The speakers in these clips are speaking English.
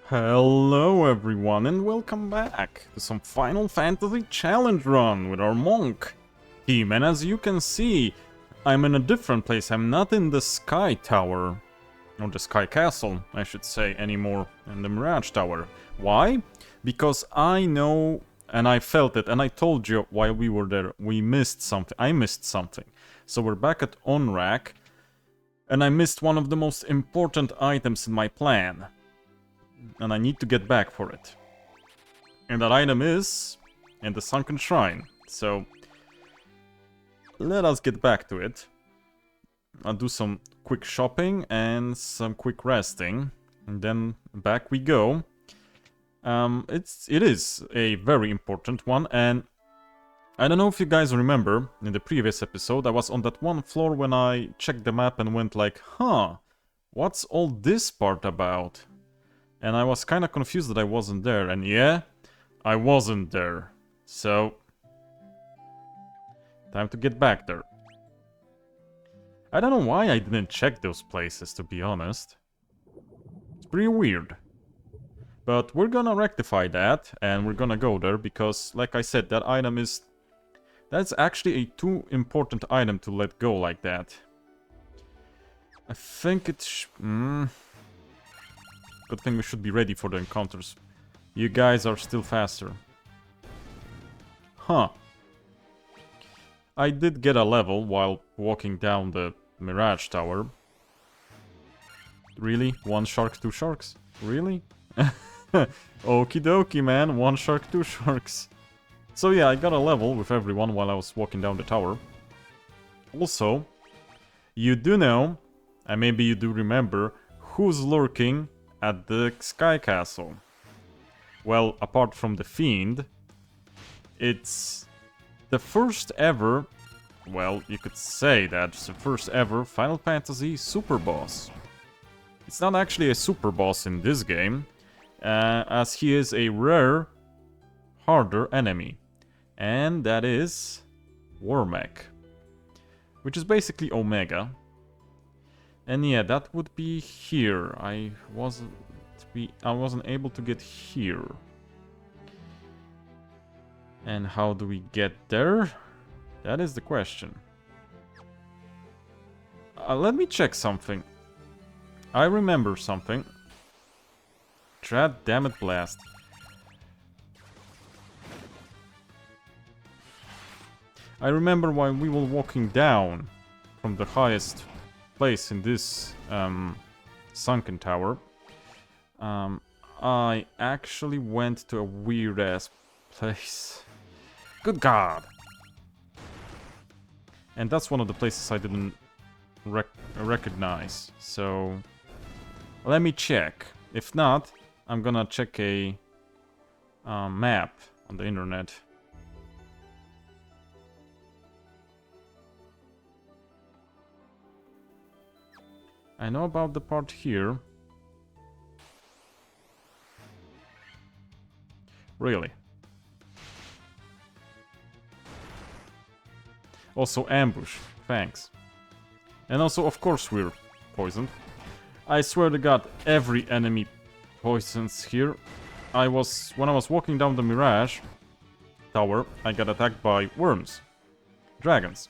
Hello everyone and welcome back to some Final Fantasy Challenge Run with our monk team. And as you can see, I'm in a different place. I'm not in the Sky Tower, or the Sky Castle, I should say, anymore, in the Mirage Tower. Why? Because I know, and I felt it, and I told you while we were there, we missed something. I missed something. So we're back at Onrak, and I missed one of the most important items in my plan. And I need to get back for it. And that item is in the Sunken Shrine. So let us get back to it. I'll do some quick shopping and some quick resting. And then back we go. It is a very important one, and I don't know if you guys remember, in the previous episode I was on that one floor when I checked the map and went like, huh, what's all this part about? And I was kind of confused that I wasn't there, and yeah, I wasn't there. So, time to get back there. I don't know why I didn't check those places, to be honest. It's pretty weird. But we're gonna rectify that, and we're gonna go there, because, like I said, that item is... That's actually a too important item to let go like that. I think it's... Good thing we should be ready for the encounters. You guys are still faster. Huh. I did get a level while walking down the Mirage Tower. Really? One shark, two sharks? Really? Okie dokie, man. One shark, two sharks. So yeah, I got a level with everyone while I was walking down the tower. Also, you do know, and maybe you do remember, who's lurking at the Sky Castle. Well, apart from the Fiend, it's the first ever, well, you could say that it's the first ever Final Fantasy super boss. It's not actually a super boss in this game, as he is a rare, harder enemy. And that is Warmech, which is basically Omega. And yeah, that would be here. I wasn't able to get here. And how do we get there? That is the question. Let me check something. I remember something. Trad damn it blast. I remember while we were walking down from the highest place in this sunken tower, I actually went to a weird ass place. Good God! And that's one of the places I didn't recognize. So let me check. If not, I'm gonna check a map on the internet. I know about the part here. Really? Also ambush. Thanks. And also, of course, we're poisoned. I swear to God, every enemy poisons here. When I was walking down the Mirage Tower, I got attacked by worms. Dragons.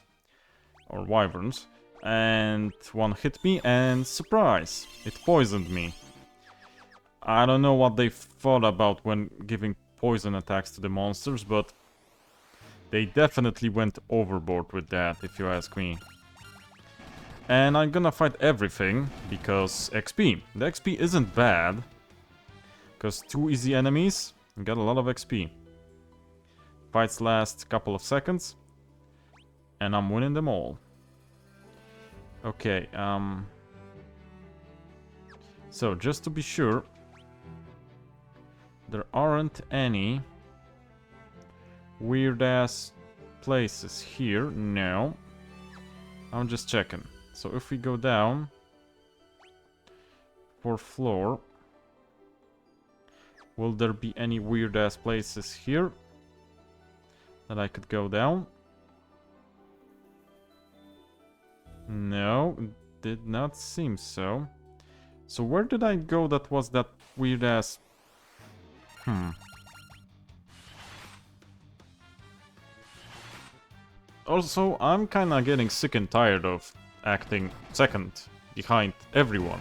Or wyverns. And one hit me, and surprise! It poisoned me. I don't know what they thought about when giving poison attacks to the monsters, but they definitely went overboard with that, if you ask me. And I'm gonna fight everything, because XP. The XP isn't bad, because 2 easy enemies, you got a lot of XP. Fights last a couple of seconds, and I'm winning them all. Okay, so just to be sure, there aren't any weird-ass places here. No. I'm just checking. So if we go down 4th floor, will there be any weird-ass places here that I could go down? No, did not seem so. So where did I go that was that weird ass... Also, I'm kinda getting sick and tired of acting second behind everyone.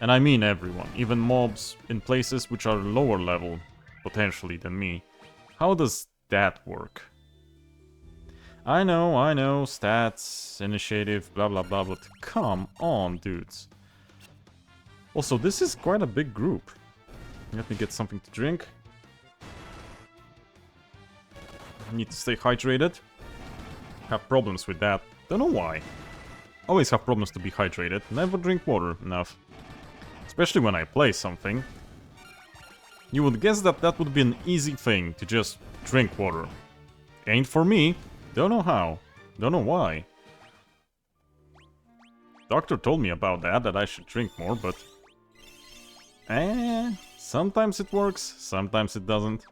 And I mean everyone, even mobs in places which are lower level, potentially, than me. How does that work? I know, stats, initiative, blah blah blah, but come on, dudes. Also, this is quite a big group. Let me get something to drink. Need to stay hydrated. Have problems with that. Don't know why. Always have problems to be hydrated. Never drink water enough. Especially when I play something. You would guess that that would be an easy thing, to just drink water. Ain't for me. Don't know how. Don't know why. Doctor told me about that I should drink more, but... sometimes it works, sometimes it doesn't.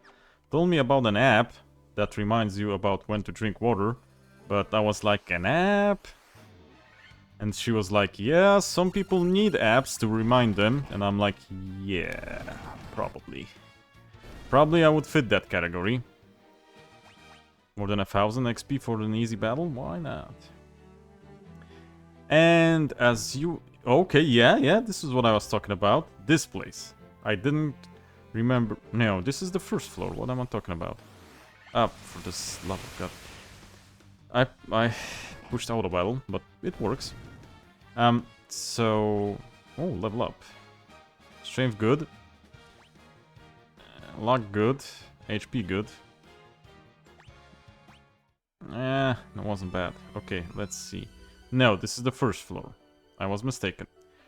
Told me about an app that reminds you about when to drink water. But I was like, an app? And she was like, yeah, some people need apps to remind them. And I'm like, yeah, probably. Probably I would fit that category. More than 1000 XP for an easy battle? Why not? And as you... Okay, yeah, this is what I was talking about. This place. I didn't remember... No, this is the first floor. What am I talking about? Up for this love of God. I pushed out a battle, but it works. So... Oh, level up. Strength good. Luck good. HP good. That wasn't bad. Okay, let's see. No, this is the first floor. I was mistaken.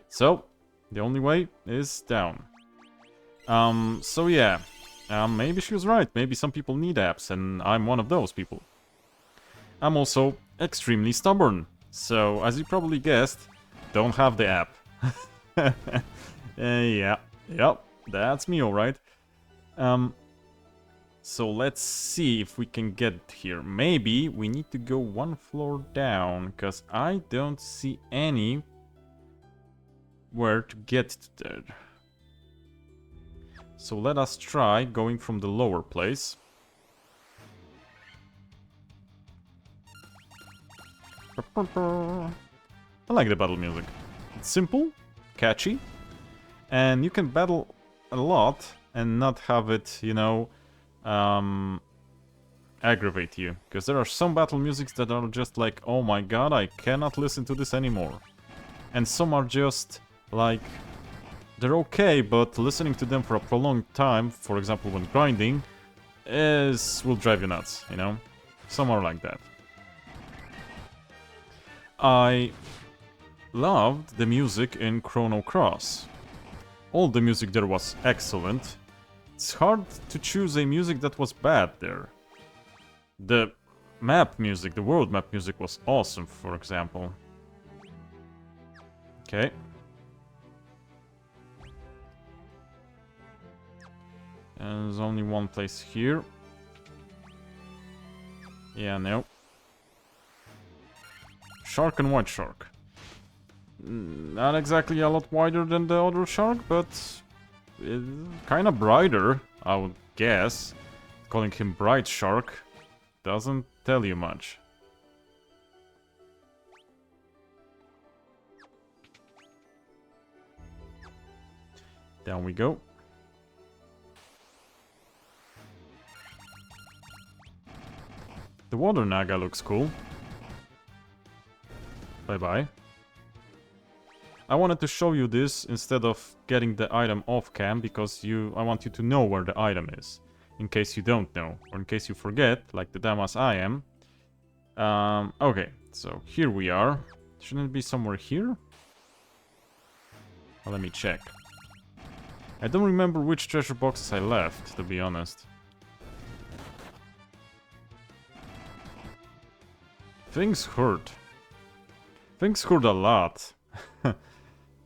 So, the only way is down. So yeah. Maybe she was right. Maybe some people need apps, and I'm one of those people. I'm also extremely stubborn. So, as you probably guessed, don't have the app. Yep, that's me, alright. So let's see if we can get here. Maybe we need to go one floor down, because I don't see any where to get to there. So let us try going from the lower place. I like the battle music. It's simple, catchy, and you can battle a lot and not have it, you know, aggravate you. Because there are some battle musics that are just like, oh my god, I cannot listen to this anymore. And some are just like, they're okay, but listening to them for a prolonged time, for example when grinding, will drive you nuts, you know? Some are like that. I loved the music in Chrono Cross. All the music there was excellent. It's hard to choose a music that was bad there. The map music, the world map music was awesome, for example. Okay. And there's only one place here. Yeah, no. Shark and white shark. Not exactly a lot wider than the other shark, but kind of brighter, I would guess. Calling him bright shark doesn't tell you much. Down we go. The water naga looks cool. Bye-bye. I wanted to show you this instead of getting the item off cam, because I want you to know where the item is. In case you don't know, or in case you forget, like the dumbass I am. Okay, so here we are. Shouldn't it be somewhere here? Well, let me check. I don't remember which treasure boxes I left, to be honest. Things hurt. Things hurt a lot.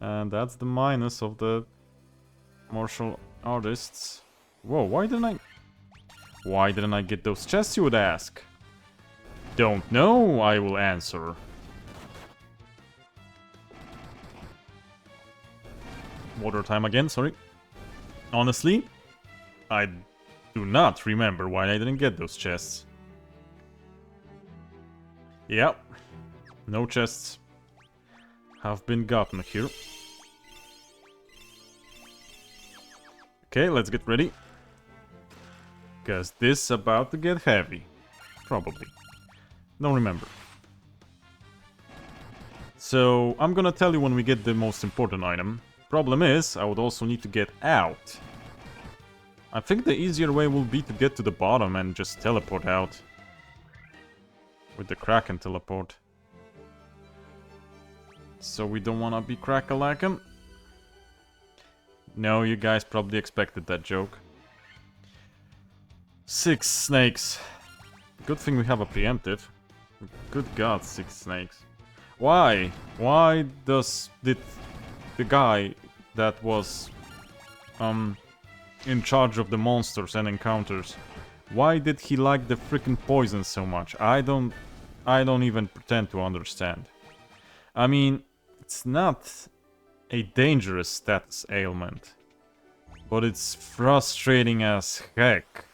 And that's the minus of the martial artists. Whoa, why didn't I get those chests, you would ask? Don't know, I will answer. Water time again, sorry. Honestly, I do not remember why I didn't get those chests. Yep, no chests have been gotten here. Okay, let's get ready. Because this is about to get heavy. Probably. Don't remember. So, I'm gonna tell you when we get the most important item. Problem is, I would also need to get out. I think the easier way will be to get to the bottom and just teleport out. With the Kraken teleport. So we don't wanna be crack-a-lackin'. No, you guys probably expected that joke. 6 snakes. Good thing we have a preemptive. Good god, 6 snakes. Why? Why did the guy that was in charge of the monsters and encounters, why did he like the freaking poison so much? I don't even pretend to understand. I mean, it's not a dangerous status ailment, but it's frustrating as heck.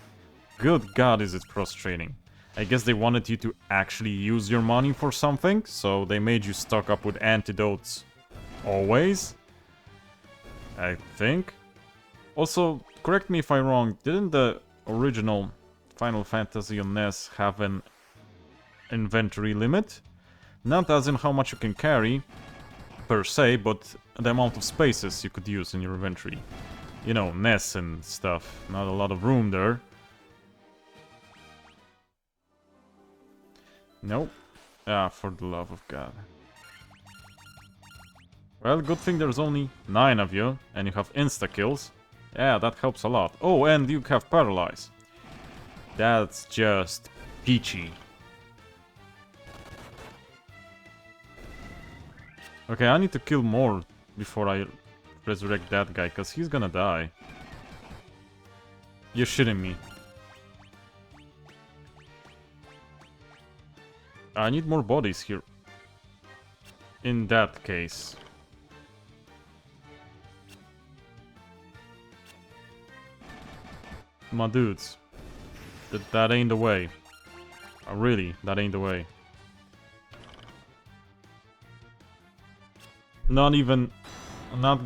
Good god, is it frustrating. I guess they wanted you to actually use your money for something, so they made you stock up with antidotes always, I think. Also, correct me if I'm wrong, didn't the original Final Fantasy on NES have an inventory limit? Not as in how much you can carry, per se, but the amount of spaces you could use in your inventory. You know, NES and stuff, not a lot of room there. Nope. Ah, for the love of God. Well, good thing there's only 9 of you, and you have insta-kills. Yeah, that helps a lot. Oh, and you have paralyze. That's just peachy. Okay, I need to kill more before I resurrect that guy, because he's gonna die. You're shitting me. I need more bodies here. In that case. My dudes. That ain't the way. Really, that ain't the way. Not even... Not...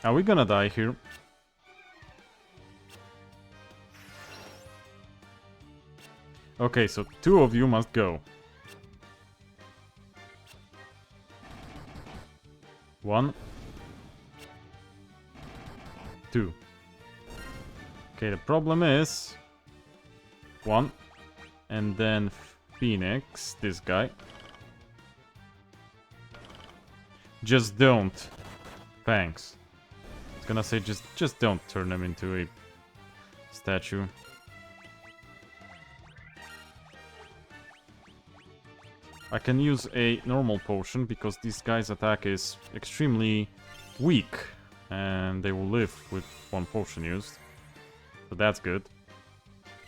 Are we gonna die here? Okay, so 2 of you must go. 1. 2. Okay, the problem is... 1. And then Phoenix, this guy. Just don't. Thanks. I was gonna say, just don't turn him into a statue. I can use a normal potion because this guy's attack is extremely weak. And they will live with 1 potion used. So that's good.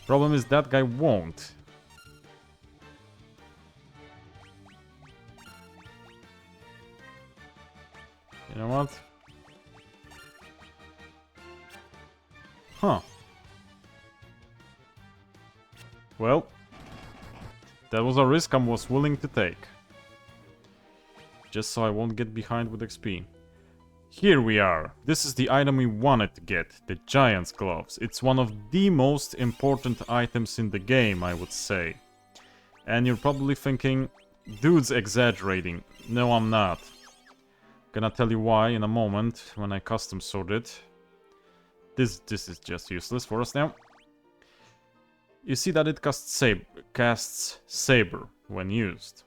Problem is that guy won't. You know what? Huh. Well, that was a risk I was willing to take. Just so I won't get behind with XP. Here we are. This is the item we wanted to get, the Giant's Gloves. It's one of the most important items in the game, I would say. And you're probably thinking, dude's exaggerating. No, I'm not. Gonna tell you why in a moment when I custom sort it. This is just useless for us now. You see that it casts Saber when used.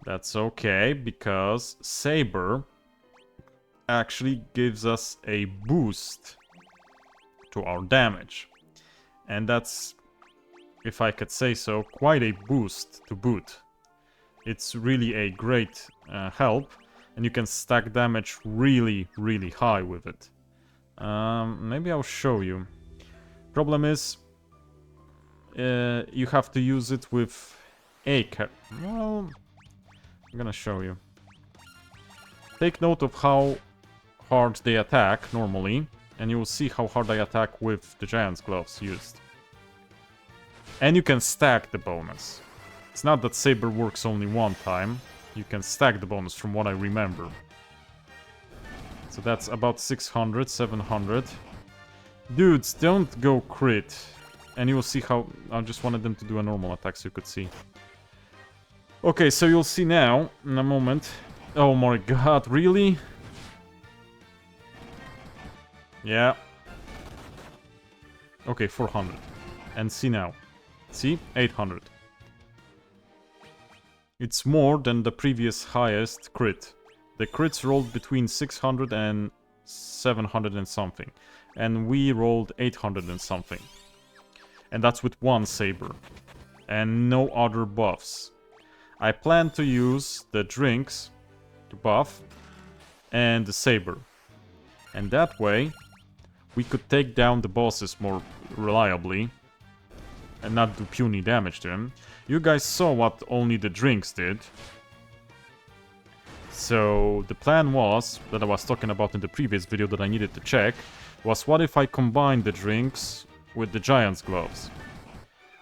That's okay, because Saber actually gives us a boost to our damage. And that's, if I could say so, quite a boost to boot. It's really a great help, and you can stack damage really, really high with it. Maybe I'll show you. Problem is, you have to use it with a well, I'm gonna show you. Take note of how hard they attack normally, and you will see how hard they attack with the Giant's Gloves used. And you can stack the bonus. It's not that Saber works only one time. You can stack the bonus from what I remember. So that's about 600, 700. Dudes, don't go crit. And you will see how... I just wanted them to do a normal attack so you could see. Okay, so you'll see now, in a moment. Oh my god, really? Yeah. Okay, 400. And see now. See? 800. It's more than the previous highest crit. The crits rolled between 600 and 700 and something. And we rolled 800 and something. And that's with one saber. And no other buffs. I plan to use the drinks to buff and the saber. And that way, we could take down the bosses more reliably and not do puny damage to them. You guys saw what only the drinks did. So the plan was, that I was talking about in the previous video that I needed to check, was what if I combine the drinks with the Giant's Gloves?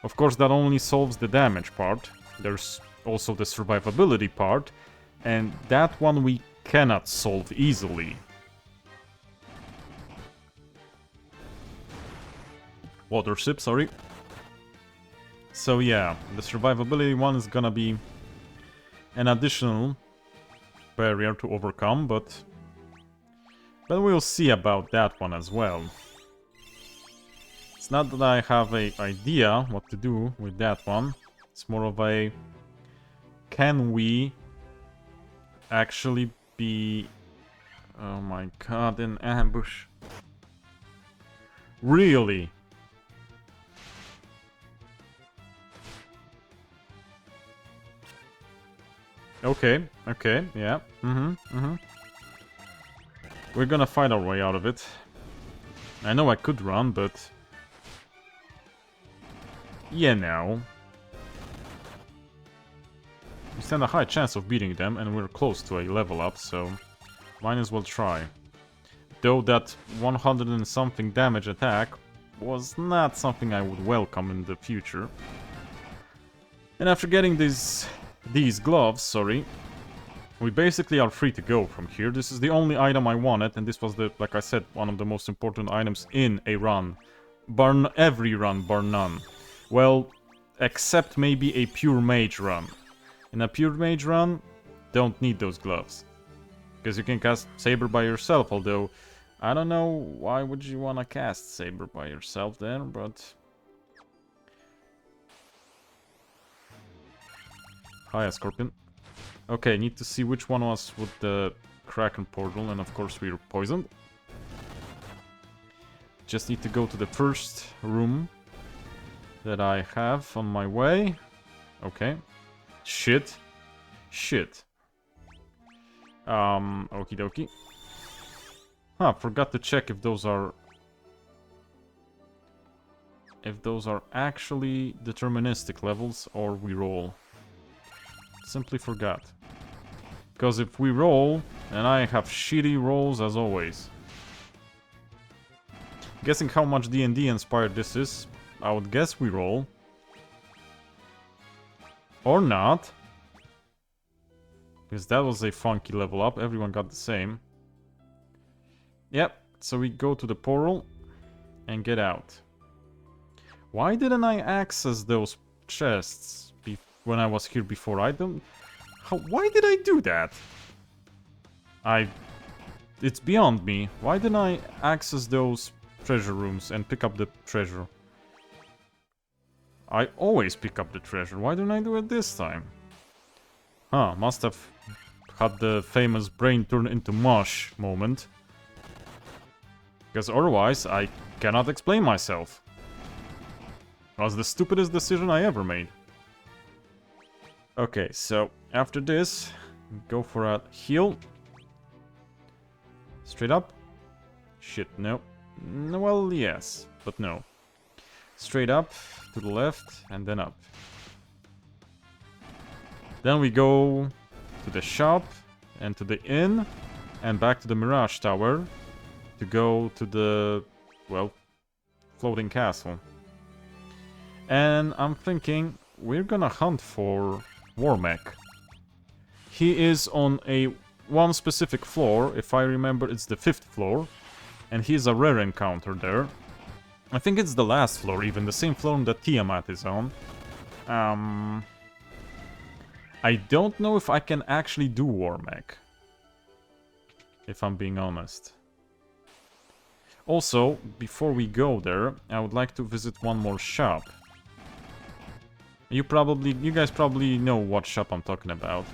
Of course, that only solves the damage part. There's also the survivability part, and that one we cannot solve easily. Water sip, sorry. So yeah, the survivability one is gonna be an additional barrier to overcome, but we'll see about that one as well. It's not that I have an idea what to do with that one. It's more of a... Can we actually be... Oh my god, in ambush. Really? Okay, yeah. We're gonna fight our way out of it. I know I could run, but... Yeah, no. We stand a high chance of beating them, and we're close to a level up, so... Might as well try. Though that 100 and something damage attack was not something I would welcome in the future. And after getting these gloves, sorry, we basically are free to go from here. This is the only item I wanted, and this was the, like I said, one of the most important items in a run. Every run, bar none. Well, except maybe a pure mage run. In a pure mage run, don't need those gloves. Because you can cast Saber by yourself, although I don't know why would you want to cast Saber by yourself there, but... Hi, Scorpion. Okay, need to see which one was with the Kraken portal, and of course we are poisoned. Just need to go to the first room that I have on my way. Okay. Shit. Okie dokie. Huh, forgot to check if those are... If those are actually deterministic levels or we roll. Simply forgot. Because if we roll, then I have shitty rolls as always. Guessing how much D&D inspired this is, I would guess we roll. Or not. Because that was a funky level up, everyone got the same. Yep, so we go to the portal and get out. Why didn't I access those chests when I was here before? I don't... Why did I do that? It's beyond me. Why didn't I access those treasure rooms and pick up the treasure? I always pick up the treasure. Why didn't I do it this time? Huh, must have had the famous brain turn into mush moment. Because otherwise, I cannot explain myself. It was the stupidest decision I ever made. Okay, so after this, go for a heal. Straight up. Shit, no. Well, yes, but no. Straight up, to the left, and then up. Then we go to the shop, and to the inn, and back to the Mirage Tower to go to the, well, floating castle. And I'm thinking we're gonna hunt for Warmech. He is on one specific floor. If I remember, it's the 5th floor, and he's a rare encounter there. I think it's the last floor, even the same floor that Tiamat is on. I don't know if I can actually do Warmech, if I'm being honest. Also, before we go there, I would like to visit one more shop. You guys probably know what shop I'm talking about.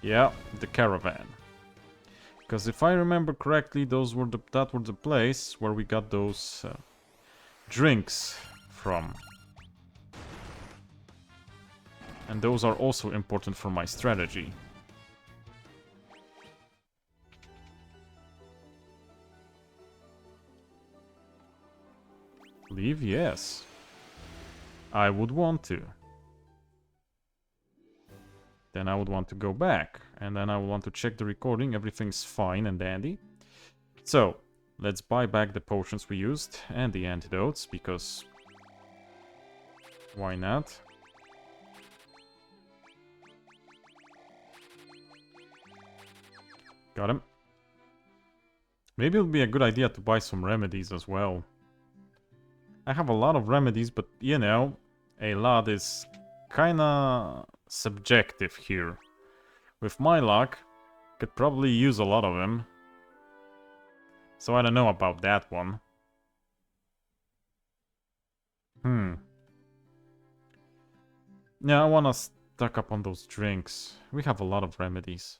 Yeah, the caravan. Because if I remember correctly, that were the place where we got those drinks from. And those are also important for my strategy. Leave? Yes. I would want to. Then I would want to go back. And then I would want to check the recording. Everything's fine and dandy. So, let's buy back the potions we used. And the antidotes, because... why not? Got him. Maybe it would be a good idea to buy some remedies as well. I have a lot of remedies, but, you know, a lot is kinda subjective here. With my luck, could probably use a lot of them. So I don't know about that one. Yeah, I wanna stock up on those drinks. We have a lot of remedies.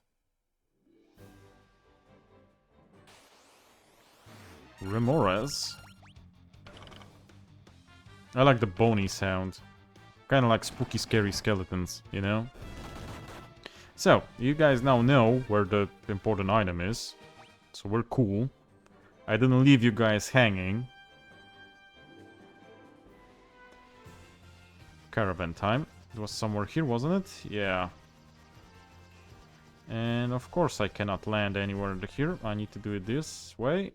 Remores. I like the bony sound. Kinda like spooky, scary skeletons, you know? So, you guys now know where the important item is. So we're cool. I didn't leave you guys hanging. Caravan time. It was somewhere here, wasn't it? Yeah. And of course I cannot land anywhere here. I need to do it this way.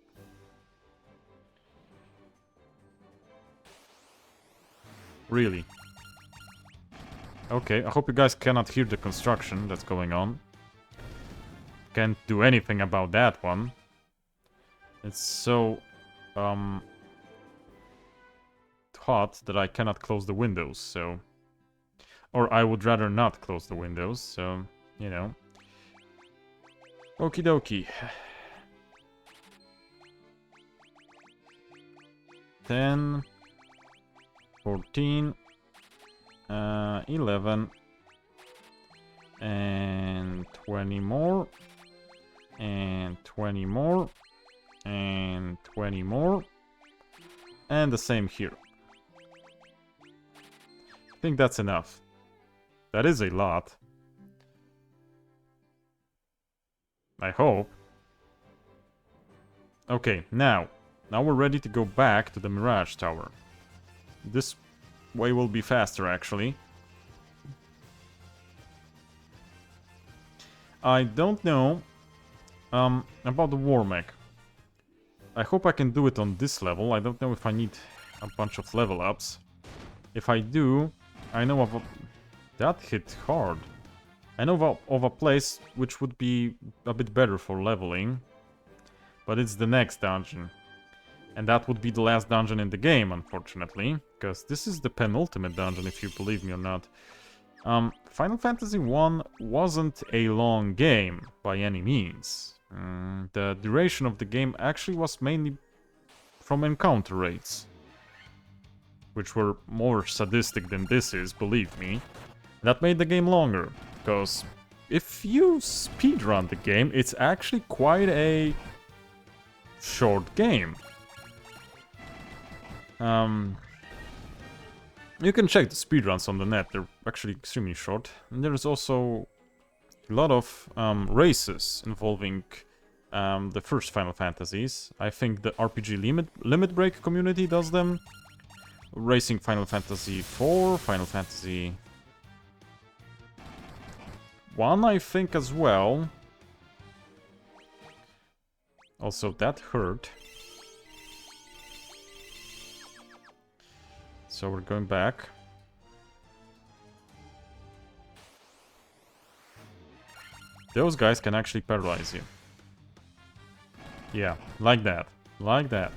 Really? Okay, I hope you guys cannot hear the construction that's going on. Can't do anything about that one. It's so hot that I cannot close the windows, so... Or I would rather not close the windows, so, you know. Okie dokie. 10... 14, 11, and 20 more, and 20 more, and 20 more, and the same here. I think that's enough. That is a lot. I hope. Okay, now we're ready to go back to the Mirage Tower. This way will be faster, actually. I don't know about the warmech. I hope I can do it on this level. I don't know if I need a bunch of level ups. If I do, I know of a... That hit hard. I know of a place which would be a bit better for leveling. But it's the next dungeon. And that would be the last dungeon in the game, unfortunately. Because this is the penultimate dungeon, if you believe me or not. Final Fantasy I wasn't a long game, by any means. The duration of the game actually was mainly from encounter rates. Which were more sadistic than this is, believe me. That made the game longer. Because if you speedrun the game, it's actually quite a short game. You can check the speedruns on the net, they're actually extremely short. And there's also a lot of races involving the first Final Fantasies. I think the RPG Limit Break community does them. Racing Final Fantasy 4, Final Fantasy 1, I think, as well. Also, that hurt. So we're going back. Those guys can actually paralyze you. Yeah, like that. Like that.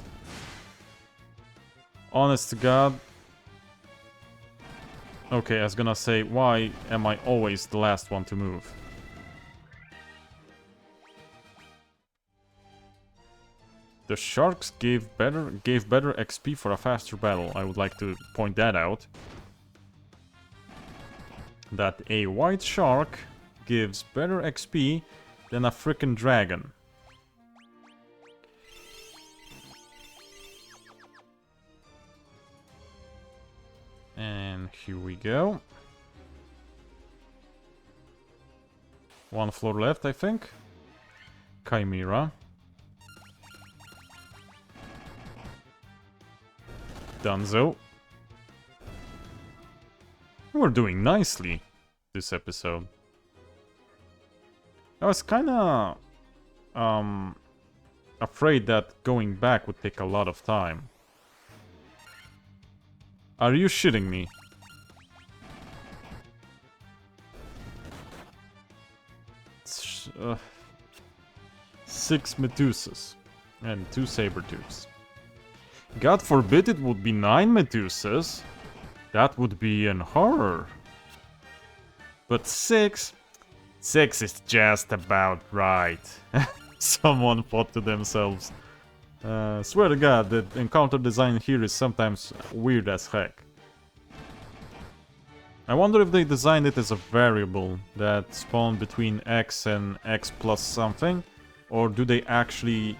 Honest to God. Okay, I was gonna say, why am I always the last one to move? The sharks gave better XP for a faster battle. I would like to point that out. That a white shark gives better XP than a frickin' dragon. And here we go. One floor left, I think. Chimera. Dunzo. We're doing nicely this episode. I was kinda afraid that going back would take a lot of time. Are you shitting me? Six Medusas and 2 Sabertooths. God forbid it would be 9 Medusas. That would be an horror. But 6 is just about right. Someone thought to themselves. Swear to God, the encounter design here is sometimes weird as heck. I wonder if they designed it as a variable that spawned between X and X plus something, or do they actually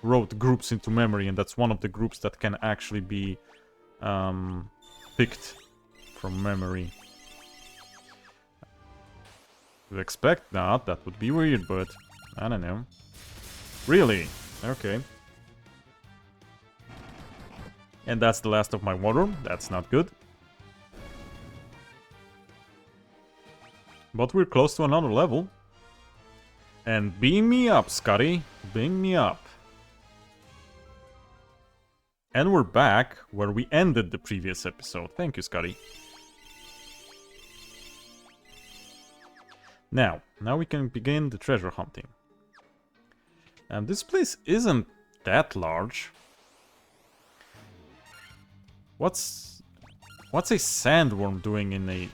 wrote groups into memory and that's one of the groups that can actually be picked from memory. You'd expect not, that would be weird, but I don't know. Really? Okay. And that's the last of my water. That's not good. But we're close to another level. And beam me up, Scotty. Beam me up. And we're back where we ended the previous episode. Thank you, Scotty. Now we can begin the treasure hunting. And this place isn't that large. What's a sandworm doing in a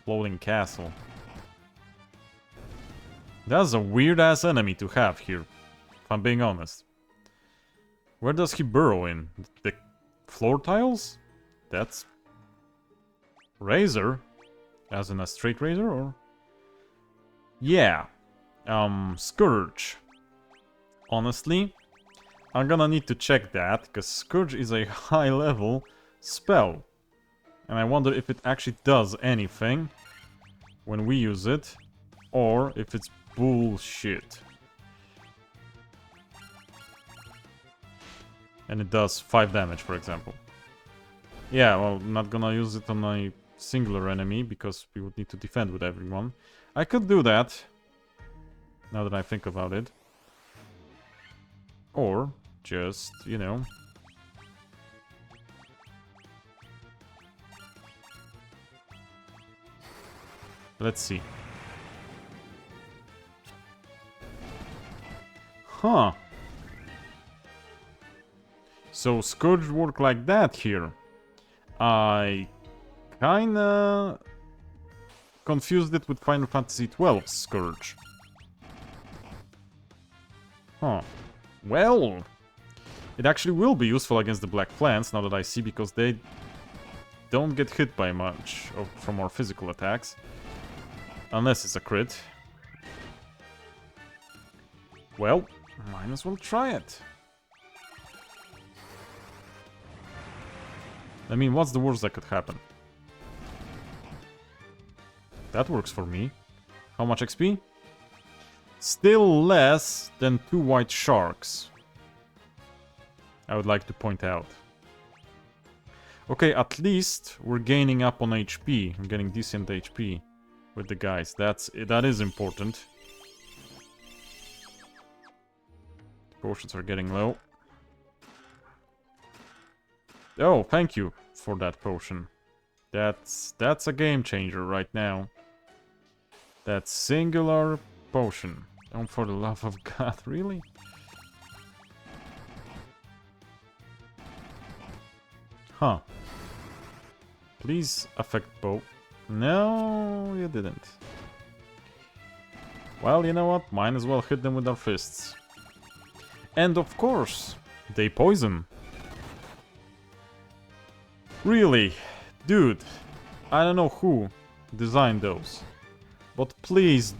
floating castle? That's a weird-ass enemy to have here, if I'm being honest. Where does he burrow in? The floor tiles? That's... razor? As in a straight razor, or...? Yeah. Scourge. Honestly, I'm gonna need to check that, because Scourge is a high-level spell. And I wonder if it actually does anything when we use it, or if it's bullshit. And it does 5 damage, for example. Yeah, well, I'm not gonna use it on my singular enemy, because we would need to defend with everyone. I could do that, now that I think about it. Or, just, you know... Let's see. Huh. So Scourge work like that here. I kinda confused it with Final Fantasy XII Scourge. Huh. Well, it actually will be useful against the Black Plants, now that I see, because they don't get hit by much from our physical attacks. Unless it's a crit. Well, might as well try it. I mean, what's the worst that could happen? That works for me. How much XP? Still less than 2 white sharks. I would like to point out. Okay, at least we're gaining up on HP. I'm getting decent HP with the guys. That is important. Potions are getting low. Oh, thank you for that potion. That's a game changer right now. That singular potion. Oh, for the love of God, really? Huh. Please affect bow. No, you didn't. Well, you know what? Might as well hit them with our fists. And of course, they poison. Really? Dude, I don't know who designed those. But please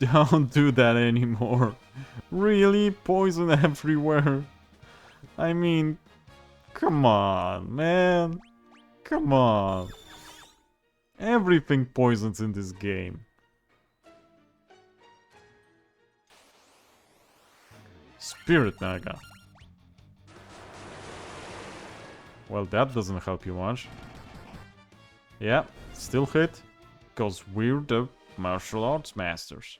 don't do that anymore. Really? Poison everywhere? I mean, come on, man. Come on. Everything poisons in this game. Spirit Naga. Well, that doesn't help you much. Yeah, still hit. Because we're the martial arts masters.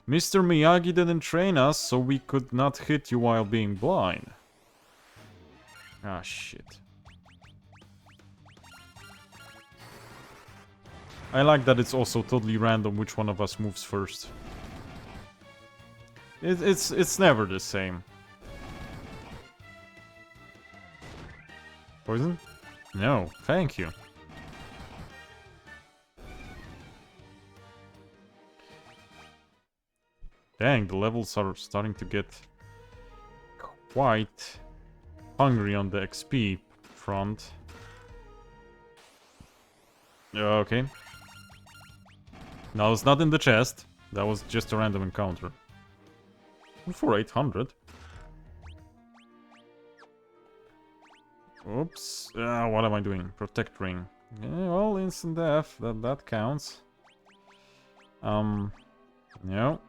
Mr. Miyagi didn't train us, so we could not hit you while being blind. Ah, shit. I like that it's also totally random which one of us moves first. It's never the same. Poison? No, thank you. Dang, the levels are starting to get quite hungry on the XP front. Okay. No, it's not in the chest. That was just a random encounter. For 800. Oops. What am I doing? Protect ring. Yeah, well, instant death. That counts. No.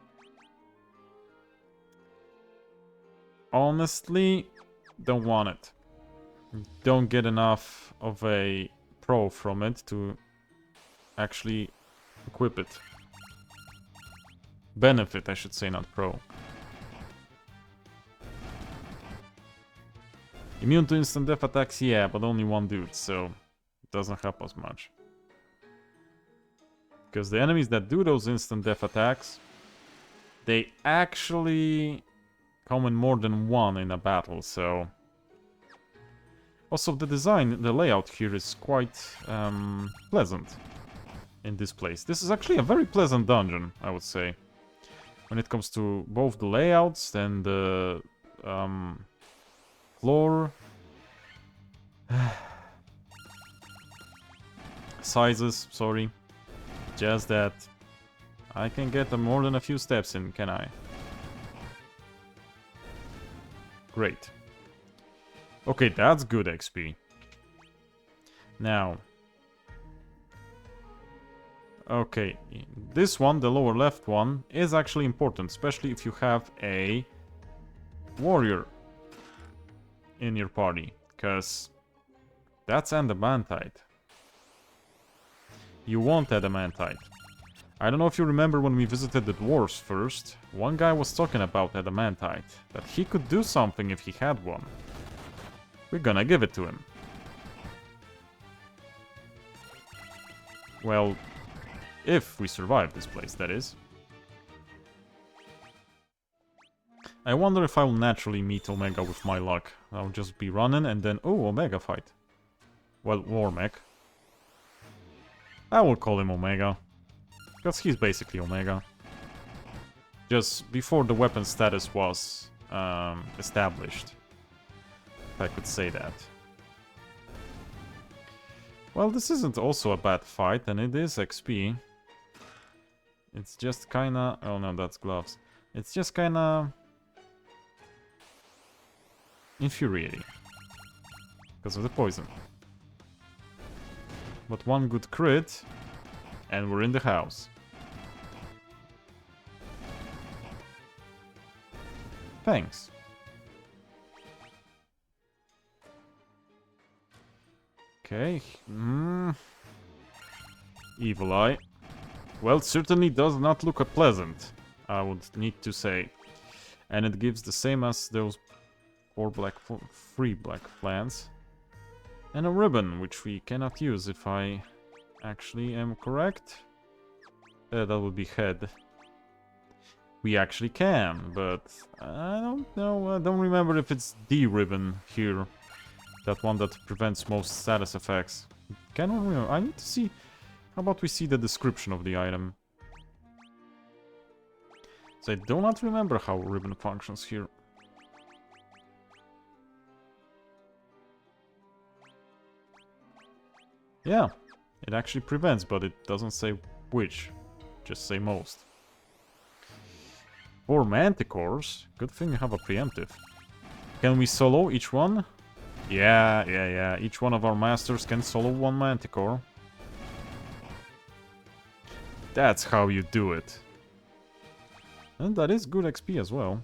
Honestly, don't want it. Don't get enough of a pro from it to actually equip it. Benefit, I should say, not pro. Immune to instant death attacks, yeah, but only one dude, so it doesn't help us much. Because the enemies that do those instant death attacks, they actually come in more than one in a battle, so... Also, the design, the layout here is quite pleasant in this place. This is actually a very pleasant dungeon, I would say. When it comes to both the layouts and the floor sizes, sorry. Just that I can get more than a few steps in, can I? Great. Okay, that's good XP. Now. Okay, this one, the lower left one, is actually important, especially if you have a warrior in your party, because that's adamantite. You want adamantite. I don't know if you remember when we visited the dwarves first, one guy was talking about adamantite, that he could do something if he had one. We're gonna give it to him. Well, if we survive this place, that is. I wonder if I will naturally meet Omega with my luck. I'll just be running and then... Oh, Omega fight. Well, warmech. I will call him Omega. Because he's basically Omega. Just before the weapon status was established. If I could say that. Well, this isn't also a bad fight, and it is XP. It's just kinda... Oh no, that's gloves. It's just kinda... infuriating. Because of the poison. But one good crit, and we're in the house. Thanks. Okay. Evil Eye. Well, it certainly does not look pleasant, I would need to say. And it gives the same as those 3 black plants. And a ribbon, which we cannot use if I actually am correct. That would be head. We actually can, but I don't know. I don't remember if it's the ribbon here. That one that prevents most status effects. Cannot remember. I need to see. How about we see the description of the item? So I do not remember how ribbon functions here. Yeah, it actually prevents, but it doesn't say which. Just say most. 4 manticores? Good thing you have a preemptive. Can we solo each one? Yeah. Each one of our masters can solo 1 manticore. That's how you do it. And that is good XP as well.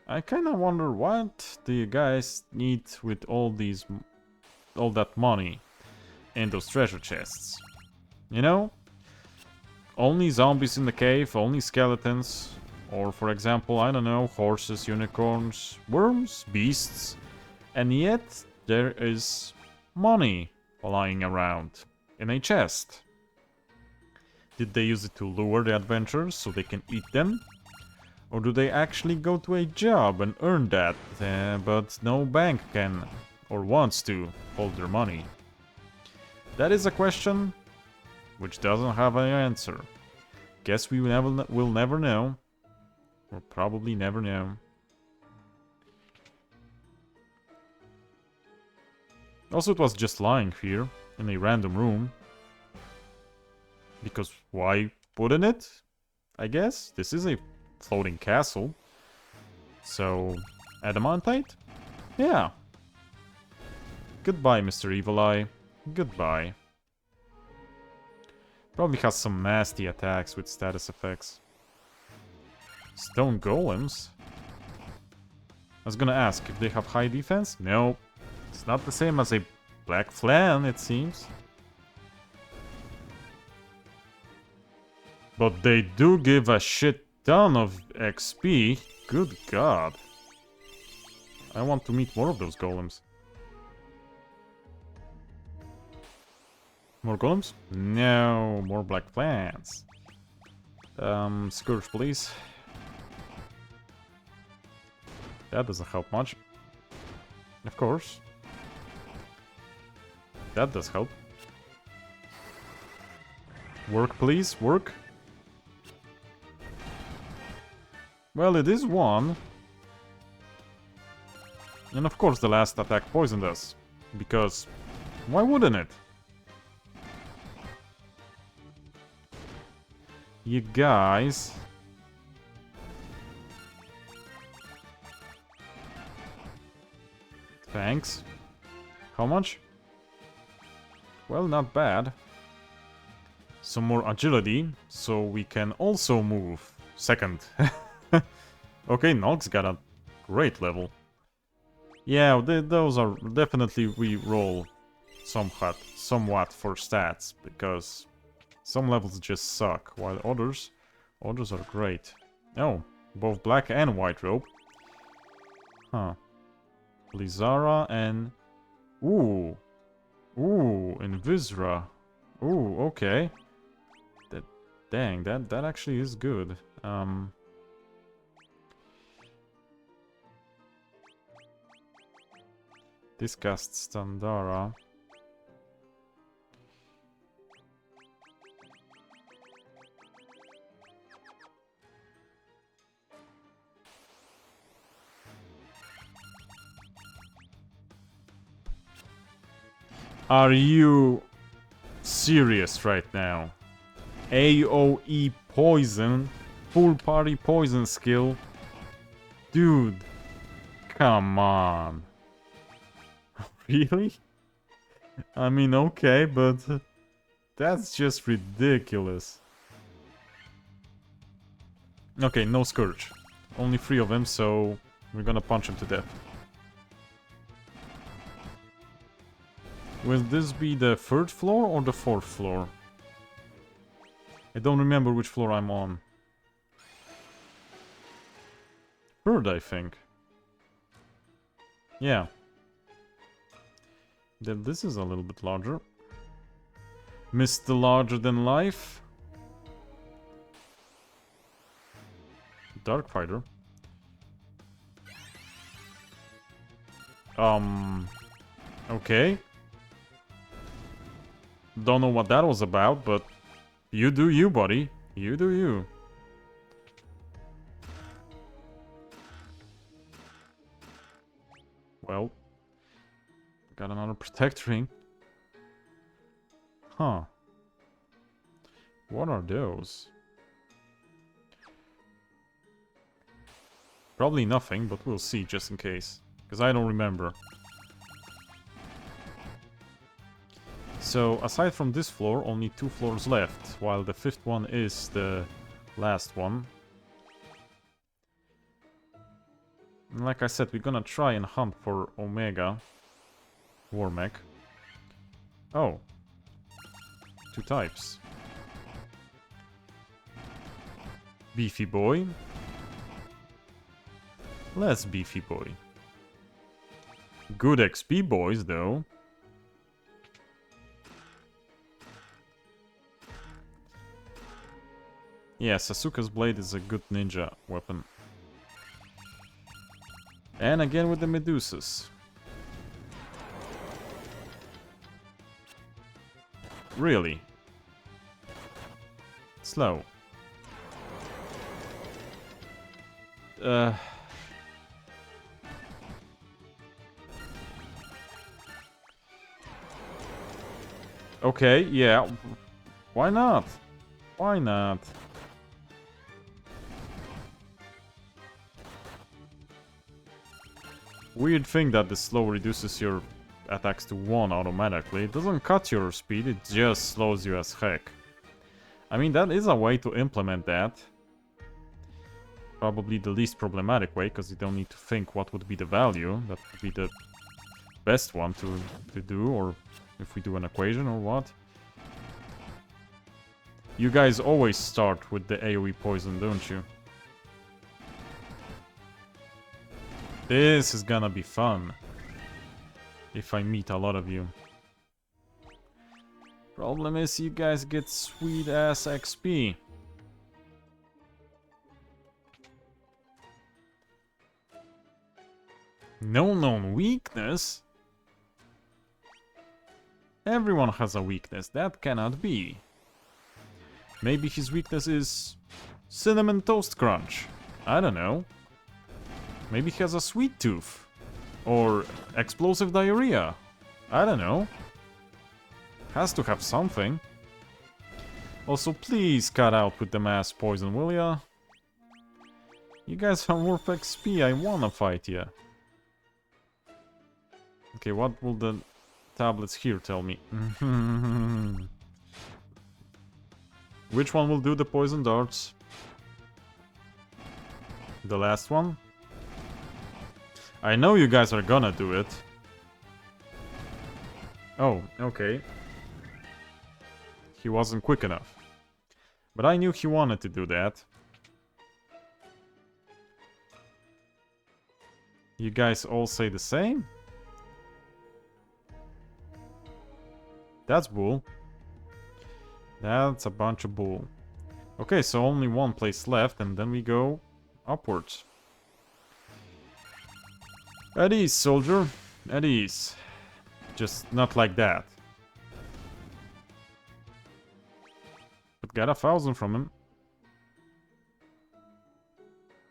I kinda wonder what do you guys need with all that money in those treasure chests. You know? Only zombies in the cave, only skeletons. Or for example, I don't know, horses, unicorns, worms, beasts. And yet there is money lying around in a chest. Did they use it to lure the adventurers so they can eat them? Or do they actually go to a job and earn that, but no bank can or wants to hold their money? That is a question which doesn't have an answer. Guess we will never know. Or probably never know. Also, it was just lying here in a random room. Because why wouldn't it? I guess. This is a floating castle. So, adamantite? Yeah. Goodbye, Mr. Evil Eye. Goodbye. Probably has some nasty attacks with status effects. Stone golems? I was gonna ask if they have high defense. No. It's not the same as a black flan, it seems. But they do give a shit ton of XP. Good god. I want to meet more of those golems. More golems? No, more black plants. Scourge, please. That doesn't help much. Of course. That does help. Work, please, work. Well, it is 1. And of course the last attack poisoned us. Because why wouldn't it? You guys. Thanks. How much? Well, not bad. Some more agility, so we can also move. Second. Okay, Nog's got a great level. Yeah, those are definitely re-roll somewhat for stats, because some levels just suck, while others are great. Oh, both black and white rope. Huh. Lizara and... Ooh, and Visra. Ooh, okay. Dang, that actually is good. This casts Standara. Are you serious right now? AoE poison, full party poison skill. Dude, come on. Really? I mean, okay, but that's just ridiculous. Okay, no Scourge. Only 3 of them, so We're gonna punch him to death. Will this be the 3rd floor or the 4th floor? I don't remember which floor I'm on. 3rd, I think. Yeah. Then this is a little bit larger. Mr. Larger Than Life. Dark Fighter. Okay. Don't know what that was about, but you do you, buddy. You do you. Well, got another protect ring. Huh. What are those? Probably nothing, but we'll see just in case. Because I don't remember. So, aside from this floor, only 2 floors left, while the 5th one is the last one. And like I said, we're gonna try and hunt for Omega. Warmech. Oh. 2 types. Beefy boy. Less beefy boy. Good XP boys, though. Yeah, Sasuke's blade is a good ninja weapon. And again with the Medusas. Really? Slow. Okay, yeah. Why not? Why not? Weird thing that the slow reduces your attacks to 1 automatically. It doesn't cut your speed, it just slows you as heck. I mean, that is a way to implement that. Probably the least problematic way, because you don't need to think what would be the value. That would be the best one to do, or if we do an equation or what. You guys always start with the AoE poison, don't you? This is gonna be fun. If I meet a lot of you. Problem is you guys get sweet ass XP. No known weakness? Everyone has a weakness, that cannot be. Maybe his weakness is Cinnamon Toast Crunch. I don't know. Maybe he has a sweet tooth. Or explosive diarrhea. I don't know. Has to have something. Also, please cut out with the mass poison, will ya? You guys are worth XP, I wanna fight ya. Okay, what will the tablets here tell me? Which one will do the poison darts? The last one? I know you guys are gonna do it. Oh, okay. He wasn't quick enough. But I knew he wanted to do that. You guys all say the same? That's bull. That's a bunch of bull. Okay, so only 1 place left, and then we go upwards. At ease, soldier. At ease. Just not like that. But got 1,000 from him.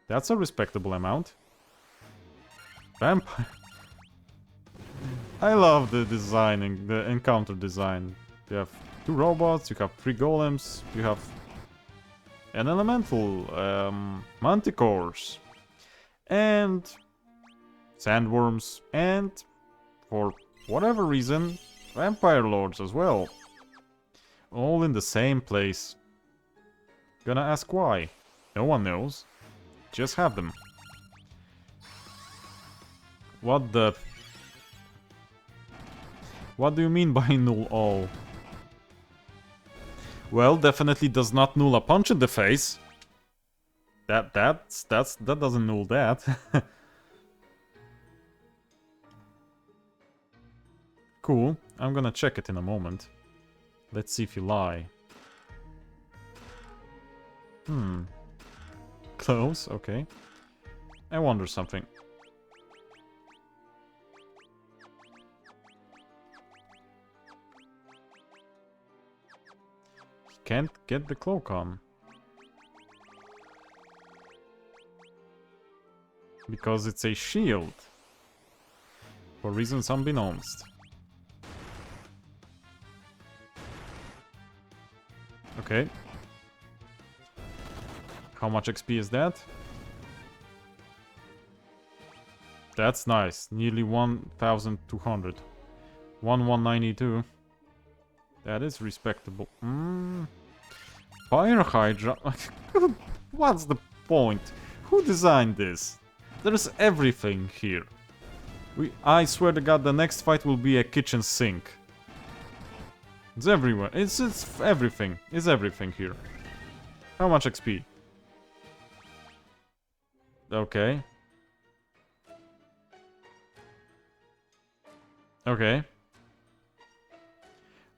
That's a respectable amount. Vampire. I love the designing, the encounter design. You have 2 robots, you have 3 golems, you have an elemental, manticores, and sandworms, and for whatever reason, vampire lords as well. All in the same place. Gonna ask why? No one knows. Just have them. What the... What do you mean by null all? Well, definitely does not null a punch in the face. That doesn't null that. Cool. I'm gonna check it in a moment. Let's see if you lie. Close, okay. I wonder something. He can't get the cloak on. Because it's a shield. For reasons unbeknownst. Okay. How much XP is that? That's nice. Nearly 1,200. 1,192. That is respectable. Fire Hydra? What's the point? Who designed this? There's everything here. I swear to God, the next fight will be a kitchen sink. It's everywhere. It's everything. It's everything here. How much XP? Okay. Okay.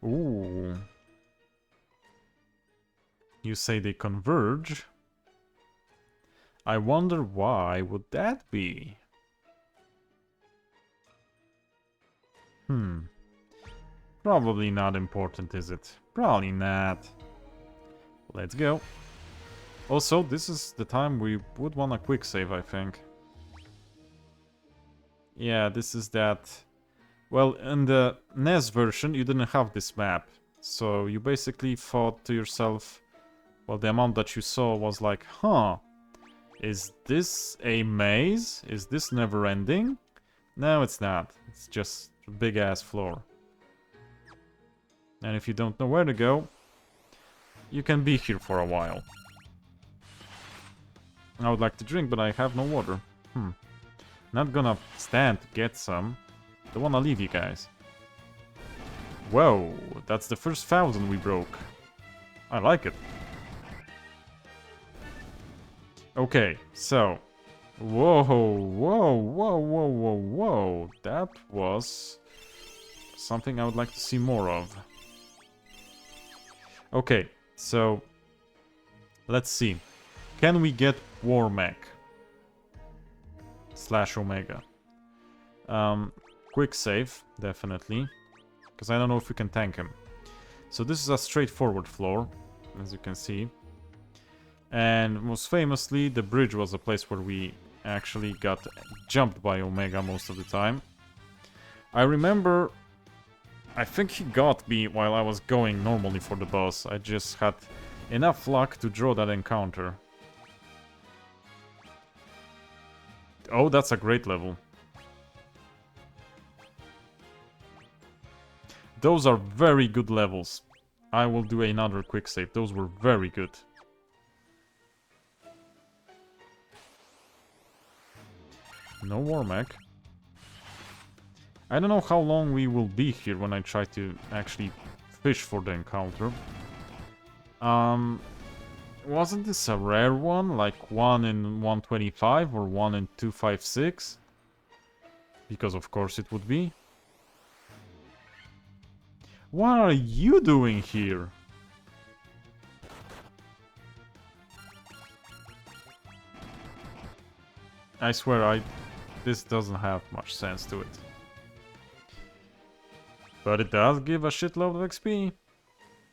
Ooh. You say they converge? I wonder why would that be? Probably not important, is it? Probably not. Let's go. Also, this is the time we would want a quick save, I think. Yeah, this is that... Well, in the NES version, you didn't have this map. So you basically thought to yourself... Well, the amount that you saw was like, huh... Is this a maze? Is this never-ending? No, it's not. It's just a big-ass floor. And if you don't know where to go, you can be here for a while. I would like to drink, but I have no water. Not gonna stand to get some. Don't wanna leave you guys. Whoa, that's the first 1,000 we broke. I like it. Okay, so... Whoa, whoa, whoa, whoa, whoa, whoa. That was... something I would like to see more of. Okay, so... Let's see. Can we get warmech? / Omega. Quick save, definitely. Because I don't know if we can tank him. So this is a straightforward floor, as you can see. And most famously, the bridge was a place where we actually got jumped by Omega most of the time. I remember... I think he got me while I was going normally for the boss. I just had enough luck to draw that encounter. Oh, that's a great level. Those are very good levels. I will do another quick save. Those were very good. No warmech. I don't know how long we will be here when I try to actually fish for the encounter. Wasn't this a rare one? Like 1 in 125 or 1 in 256? Because of course it would be. What are you doing here? I swear this doesn't have much sense to it. But it does give a shitload of XP.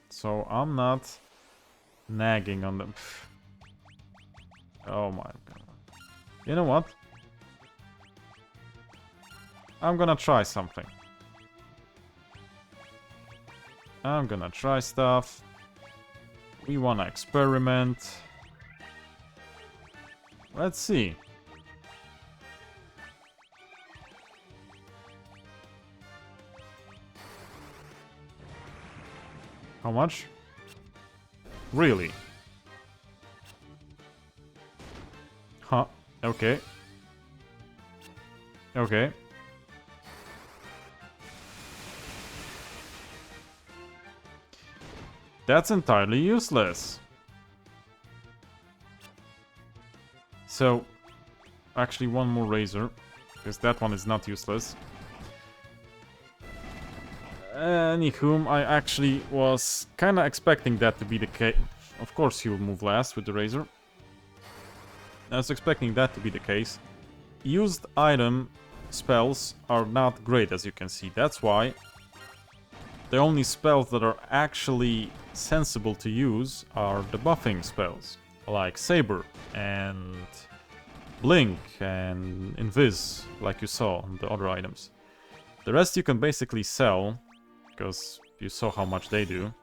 So I'm not nagging on them. Oh my god. You know what? I'm gonna try something. I'm gonna try stuff. We wanna experiment. Let's see. How much? Really? Huh. Okay. Okay. That's entirely useless. So, actually one more razor, because that one is not useless. Anywho, I actually was kinda expecting that to be the case. Of course he will move last with the razor. I was expecting that to be the case. Used item spells are not great, as you can see. That's why the only spells that are actually sensible to use are the buffing spells, like Saber and Blink and Invis, like you saw on the other items. The rest you can basically sell, because you saw how much they do.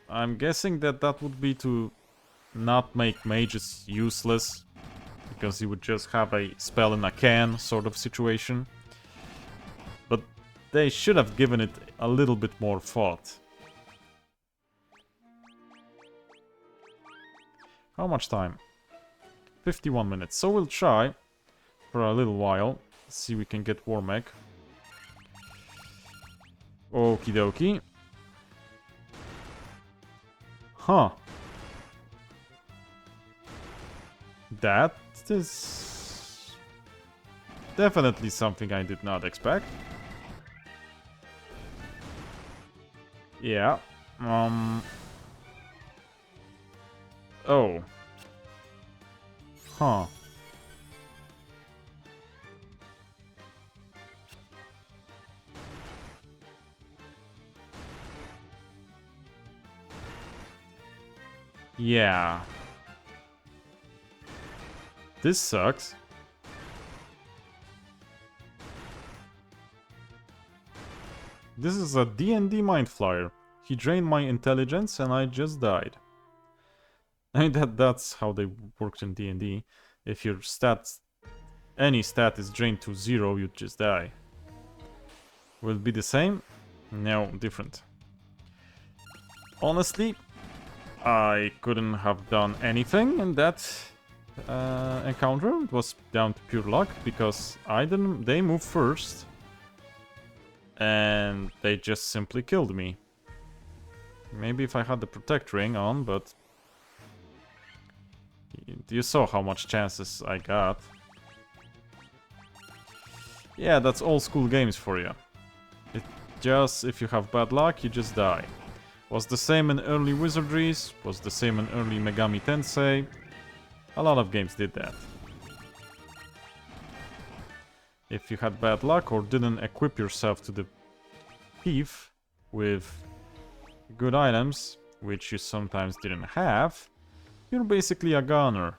I'm guessing that that would be to not make mages useless, because you would just have a spell in a can sort of situation. But they should have given it a little bit more thought. How much time? 51 minutes. So we'll try for a little while. See if we can get warmech. Okie dokie. Huh. That is definitely something I did not expect. Yeah. Oh. Huh. Yeah. This sucks. This is a D&D mind flyer. He drained my intelligence and I just died. I mean, that's how they worked in D&D. If your stats, any stat is drained to 0, you just die. Will it be the same? No, different. Honestly, I couldn't have done anything in that encounter. It was down to pure luck because they moved first and they just simply killed me. Maybe if I had the protect ring on, but you saw how much chances I got. Yeah, that's old school games for you. It just, if you have bad luck, you just die. Was the same in early Wizardries, was the same in early Megami Tensei. A lot of games did that. If you had bad luck or didn't equip yourself to the thief with good items, which you sometimes didn't have, you're basically a goner.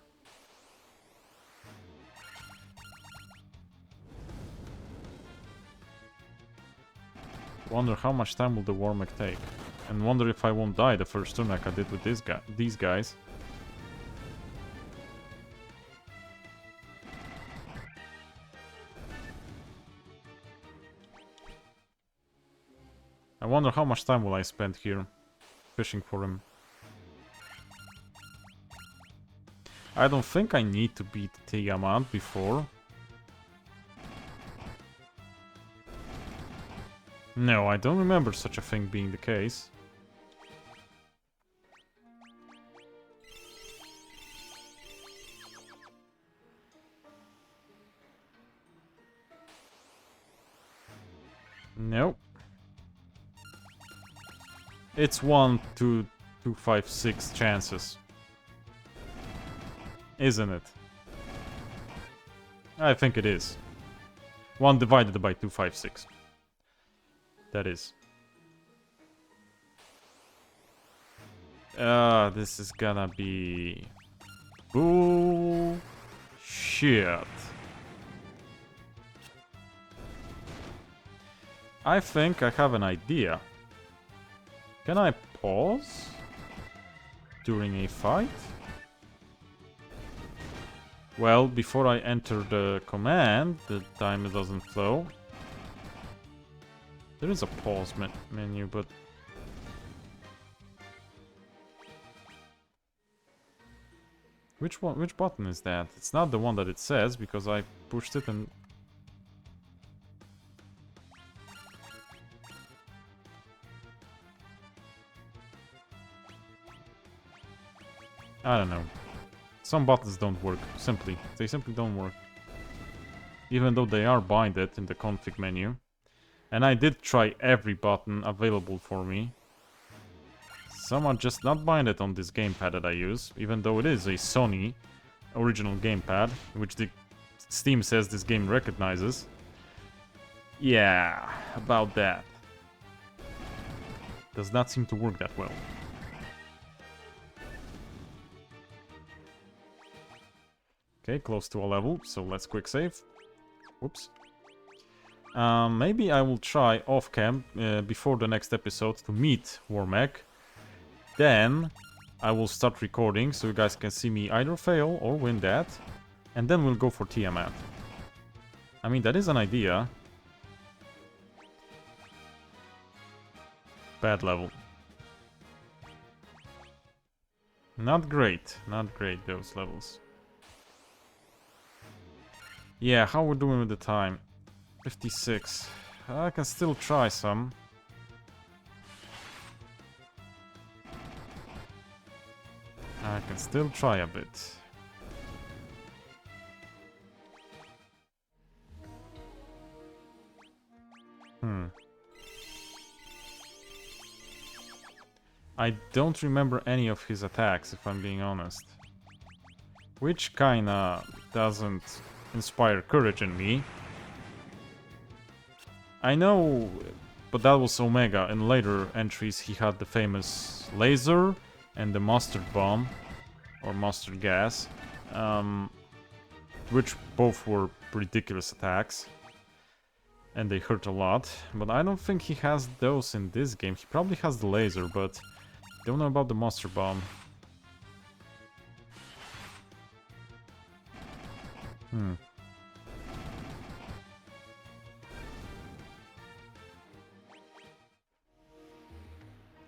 Wonder how much time will the warmech take. And wonder if I won't die the first turn like I did with these guys. I wonder how much time will I spend here fishing for him. I don't think I need to beat Tiamat before. No, I don't remember such a thing being the case. Nope. It's 1 to 256 chances. Isn't it? I think it is. 1 divided by 256. That is. This is gonna be... bullshit. I think I have an idea. Can I pause during a fight? Well, before I enter the command, the time doesn't flow. There is a pause menu, but... Which one? Which button is that? It's not the one that it says, because I pushed it and... I don't know. Some buttons don't work, simply. They simply don't work. Even though they are binded in the config menu. And I did try every button available for me. Some are just not binded on this gamepad that I use, even though it is a Sony original gamepad, which the Steam says this game recognizes. Yeah, about that. Does not seem to work that well. Okay, close to a level, so let's quick save. Whoops. Maybe I will try off-cam before the next episode to meet warmech. Then I will start recording so you guys can see me either fail or win that. And then we'll go for Tiamat. I mean, that is an idea. Bad level. Not great. Not great, those levels. Yeah, how we're doing with the time? 56. I can still try some. I can still try a bit. I don't remember any of his attacks, if I'm being honest. Which kinda doesn't inspire courage in me. I know, but that was Omega. In later entries he had the famous laser and the mustard bomb, or mustard gas, which both were ridiculous attacks. And they hurt a lot, but I don't think he has those in this game. He probably has the laser, but don't know about the mustard bomb.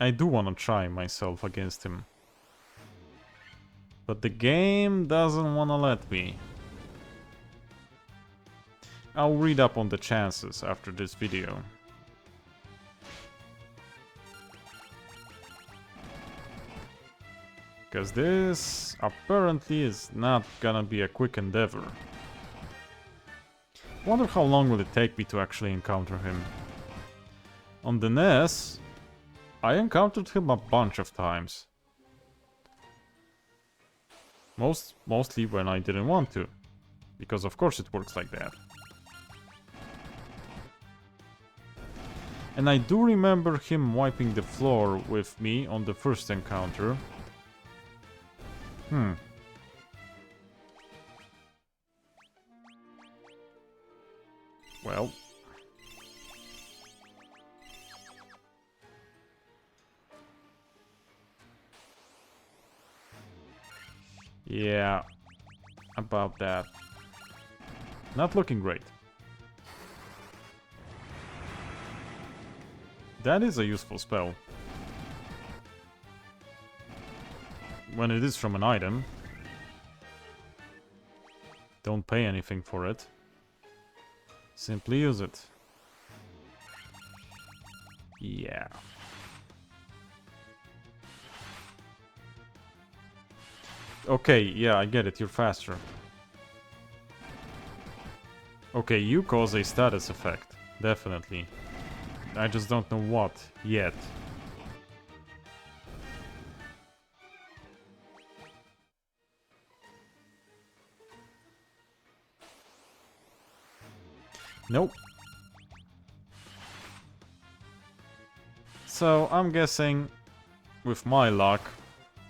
I do want to try myself against him. But the game doesn't want to let me. I'll read up on the chances after this video. Because this apparently is not gonna be a quick endeavor. Wonder how long will it take me to actually encounter him. On the NES, I encountered him a bunch of times. Mostly when I didn't want to. Because of course it works like that. And I do remember him wiping the floor with me on the first encounter. Well. Yeah. About that. Not looking great. That is a useful spell. When it is from an item. Don't pay anything for it. Simply use it. Yeah. Okay, yeah, I get it, you're faster. Okay, you cause a status effect. Definitely. I just don't know what yet. Nope. So, I'm guessing, with my luck,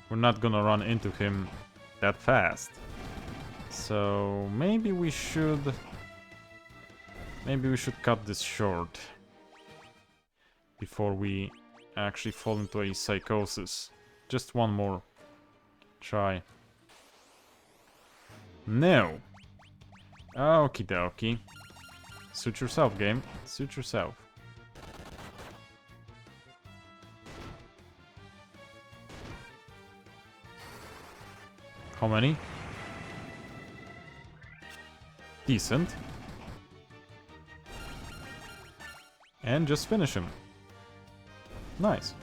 we're not gonna run into him that fast. So, maybe we should cut this short. Before we actually fall into a psychosis. Just one more try. No! Okie dokie. Suit yourself, game. Suit yourself. How many? Decent. And just finish him. Nice.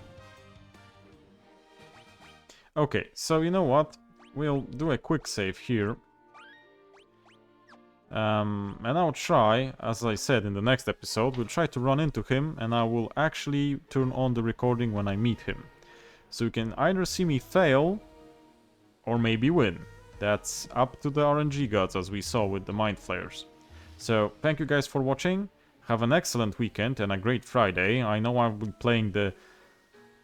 Okay, so you know what? we'll do a quick save here. And I'll try, as I said in the next episode, we'll try to run into him, and I will actually turn on the recording when I meet him. So you can either see me fail, or maybe win. That's up to the RNG gods, as we saw with the Mind Flayers. So, thank you guys for watching. Have an excellent weekend and a great Friday. I know I'll be playing the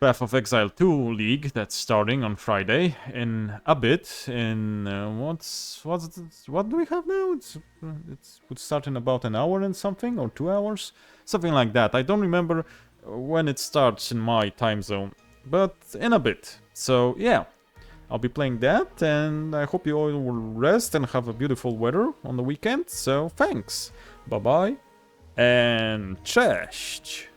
Path of Exile 2 League that's starting on Friday in a bit. In what do we have now? It would start in about an hour and something, or 2 hours, something like that. I don't remember when it starts in my time zone, but in a bit. So yeah, I'll be playing that, and I hope you all will rest and have a beautiful weather on the weekend. So thanks, bye bye, and cześć.